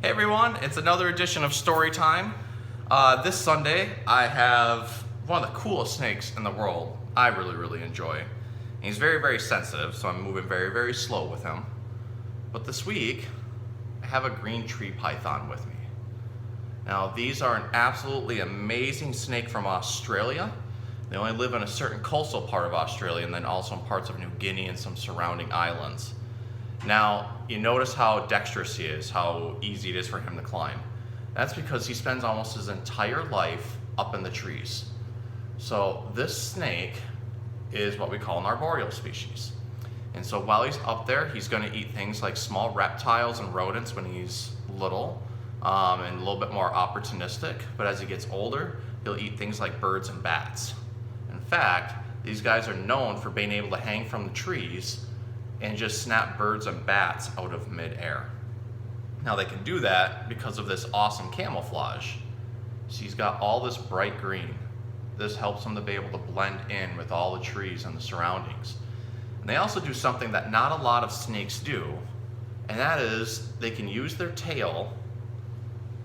Hey everyone, it's another edition of Storytime. This Sunday I have one of the coolest snakes in the world. I really enjoy. And he's very sensitive, so I'm moving very slow with him. But this week I have a green tree python with me. Now these are an absolutely amazing snake from Australia. They only live in a certain coastal part of Australia and then also in parts of New Guinea and some surrounding islands. Now, you notice how dexterous he is, how easy it is for him to climb. That's because he spends almost his entire life up in the trees. So this snake is what we call an arboreal species. And so while he's up there, he's going to eat things like small reptiles and rodents when he's little, and a little bit more opportunistic. But as he gets older, he'll eat things like birds and bats. In fact, these guys are known for being able to hang from the trees and just snap birds and bats out of midair. Now they can do that because of this awesome camouflage. So he's got all this bright green. This helps him to be able to blend in with all the trees and the surroundings. And they also do something that not a lot of snakes do, and that is they can use their tail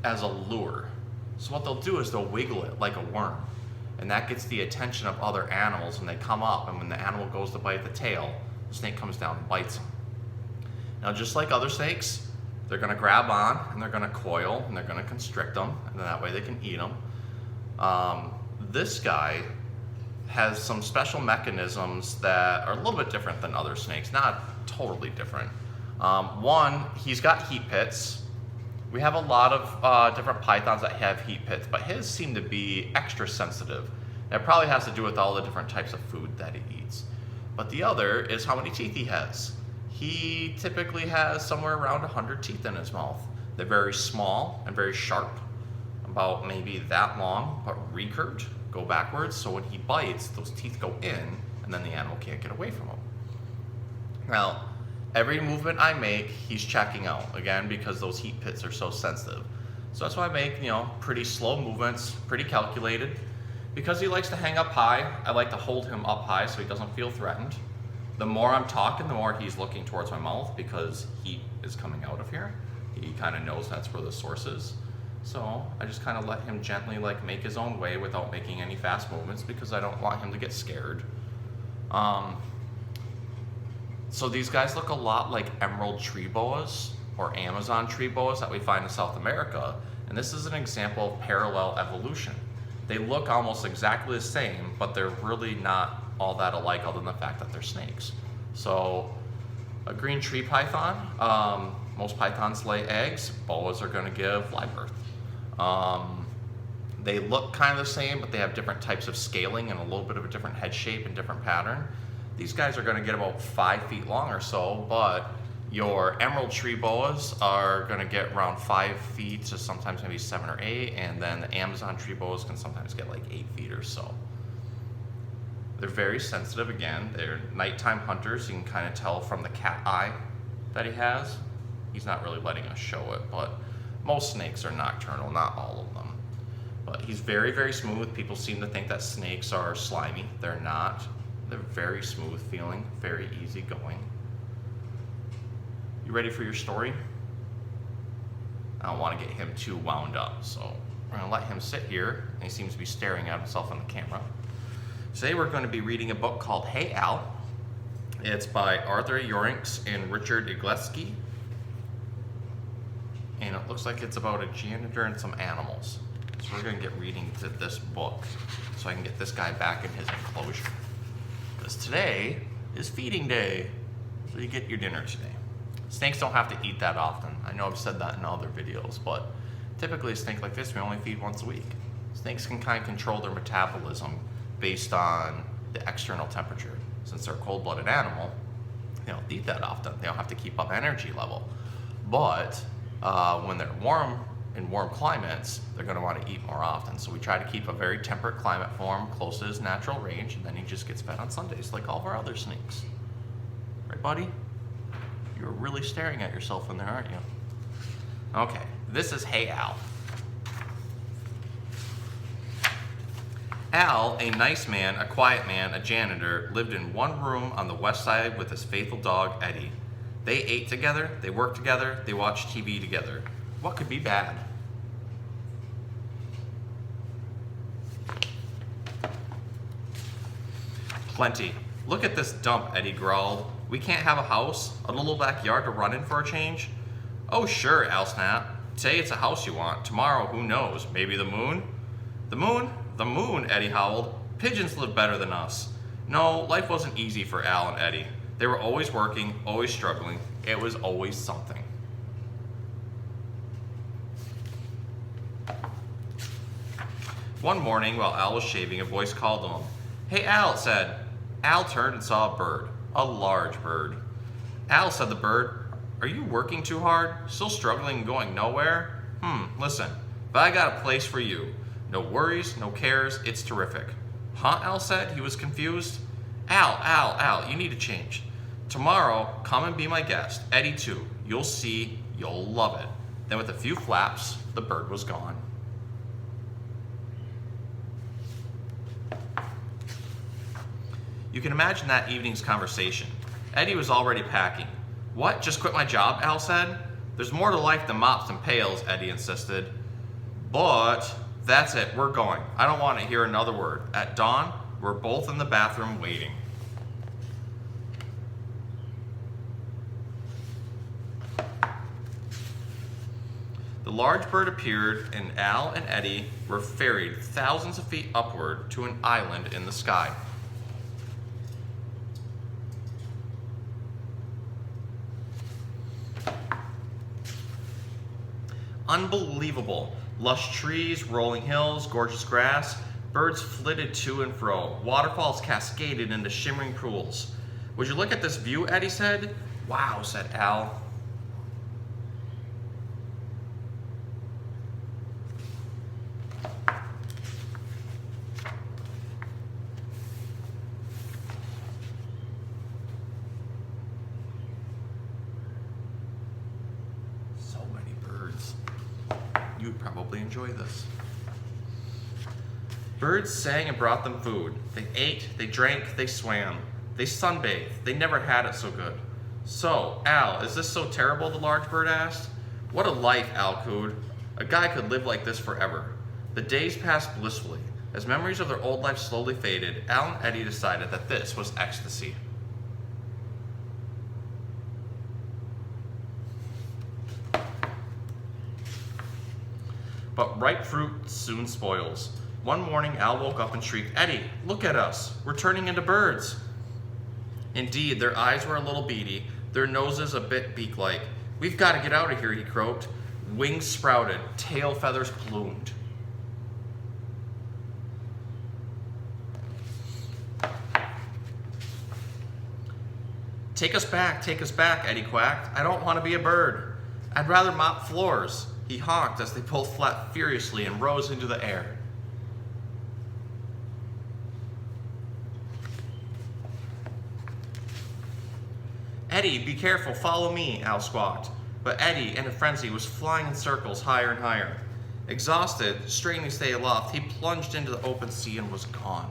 as a lure. So what they'll do is they'll wiggle it like a worm, and that gets the attention of other animals, and they come up, and when the animal goes to bite the tail, the snake comes down and bites them. Now, just like other snakes, they're going to grab on and they're going to coil and they're going to constrict them, and then that way they can eat them. This guy has some special mechanisms that are a little bit different than other snakes, not totally different. One, he's got heat pits. We have a lot of different pythons that have heat pits, but his seem to be extra sensitive. That probably has to do with all the different types of food that he eats. But the other is how many teeth he has. He typically has somewhere around 100 teeth in his mouth. They're very small and very sharp, about maybe that long, but recurved, go backwards. So when he bites, those teeth go in, and then the animal can't get away from him. Now, every movement I make, he's checking out, again, because those heat pits are so sensitive. So that's why I make, pretty slow movements, pretty calculated. Because he likes to hang up high, I like to hold him up high so he doesn't feel threatened. The more I'm talking, the more he's looking towards my mouth because heat is coming out of here. He kind of knows that's where the source is. So I just kind of let him gently make his own way without making any fast movements because I don't want him to get scared. So these guys look a lot like emerald tree boas or Amazon tree boas that we find in South America. And this is an example of parallel evolution. They look almost exactly the same, but they're really not all that alike other than the fact that they're snakes. So a green tree python, most pythons lay eggs. Boas are going to give live birth. They look kind of the same, but they have different types of scaling and a little bit of a different head shape and different pattern. These guys are going to get about 5 feet long or so, but your emerald tree boas are going to get around 5 feet to sometimes maybe 7 or 8, and then the Amazon tree boas can sometimes get like 8 feet or so. They're very sensitive again. They're nighttime hunters. You can kind of tell from the cat eye that he has. He's not really letting us show it, but most snakes are nocturnal, not all of them. But he's very smooth. People seem to think that snakes are slimy. They're not. They're very smooth feeling, very easy going. You ready for your story? I don't want to get him too wound up, so we're going to let him sit here, and he seems to be staring at himself on the camera. Today we're going to be reading a book called Hey Al. It's by Arthur Yorinks and Richard Egielski. And it looks like it's about a janitor and some animals. So we're going to get reading to this book so I can get this guy back in his enclosure. Because today is feeding day, so you get your dinner today. Snakes don't have to eat that often. I know I've said that in other videos, but typically a snake like this, we only feed once a week. Snakes can kind of control their metabolism based on the external temperature. Since they're a cold-blooded animal, they don't eat that often. They don't have to keep up energy level. But when they're warm, in warm climates, they're going to want to eat more often. So we try to keep a very temperate climate for him, close to his natural range, and then he just gets fed on Sundays like all of our other snakes. Right, buddy? You're really staring at yourself in there, aren't you? Okay, this is Hey Al. Al, a nice man, a quiet man, a janitor, lived in one room on the west side with his faithful dog, Eddie. They ate together, they worked together, they watched TV together. What could be bad? Plenty. Look at this dump, Eddie growled. We can't have a house? A little backyard to run in for a change? Oh sure, Al snapped. Today it's a house you want. Tomorrow, who knows? Maybe the moon? The moon? The moon, Eddie howled. Pigeons live better than us. No, life wasn't easy for Al and Eddie. They were always working, always struggling. It was always something. One morning, while Al was shaving, a voice called to him. Hey, Al, it said. Al turned and saw a bird, a large bird. Al, said the bird, are you working too hard? Still struggling and going nowhere? Listen, but I got a place for you. No worries, no cares, it's terrific. Huh, Al said. He was confused. Al, you need to change. Tomorrow, come and be my guest. Eddie too. You'll see, you'll love it. Then with a few flaps, the bird was gone. You can imagine that evening's conversation. Eddie was already packing. What, just quit my job, Al said. There's more to life than mops and pails, Eddie insisted. But that's it, we're going. I don't want to hear another word. At dawn, we're both in the bathroom waiting. The large bird appeared, and Al and Eddie were ferried thousands of feet upward to an island in the sky. Unbelievable. Lush trees, rolling hills, gorgeous grass. Birds flitted to and fro. Waterfalls cascaded into shimmering pools. Would you look at this view, Eddie said. Wow, said Al. You'd probably enjoy this. Birds sang and brought them food. They ate, they drank, they swam. They sunbathed. They never had it so good. So, Al, is this so terrible? The large bird asked. What a life, Al cooed. A guy could live like this forever. The days passed blissfully. As memories of their old life slowly faded, Al and Eddie decided that this was ecstasy. But ripe fruit soon spoils. One morning, Al woke up and shrieked, Eddie, look at us. We're turning into birds. Indeed, their eyes were a little beady, their noses a bit beak-like. We've got to get out of here, he croaked. Wings sprouted, tail feathers plumed. Take us back, Eddie quacked. I don't want to be a bird. I'd rather mop floors. He honked as they pulled flat furiously and rose into the air. Eddie, be careful, follow me, Al squawked. But Eddie, in a frenzy, was flying in circles higher and higher. Exhausted, straining to stay aloft, he plunged into the open sea and was gone.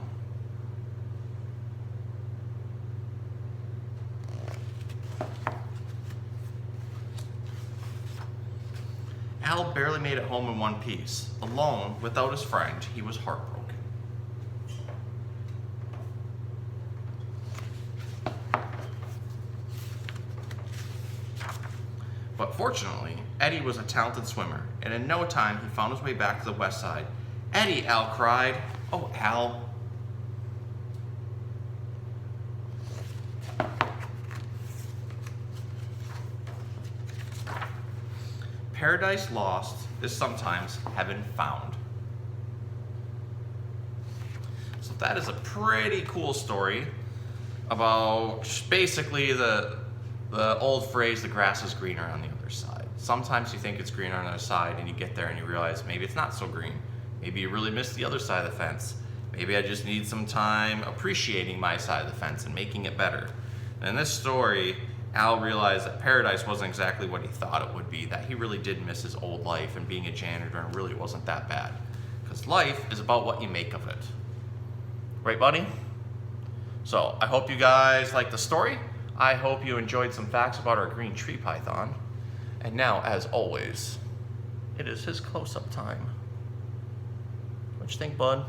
Al barely made it home in one piece. Alone, without his friend, he was heartbroken. But fortunately, Eddie was a talented swimmer, and in no time he found his way back to the west side. Eddie, Al cried. Oh, Al. Paradise lost is sometimes heaven found. So that is a pretty cool story about basically the old phrase, the grass is greener on the other side. Sometimes you think it's greener on the other side and you get there and you realize maybe it's not so green. Maybe you really missed the other side of the fence. Maybe I just need some time appreciating my side of the fence and making it better. And in this story, Al realized that paradise wasn't exactly what he thought it would be, that he really did miss his old life and being a janitor and really wasn't that bad. Because life is about what you make of it. Right, buddy? So, I hope you guys liked the story. I hope you enjoyed some facts about our green tree python. And now, as always, it is his close-up time. What you think, bud?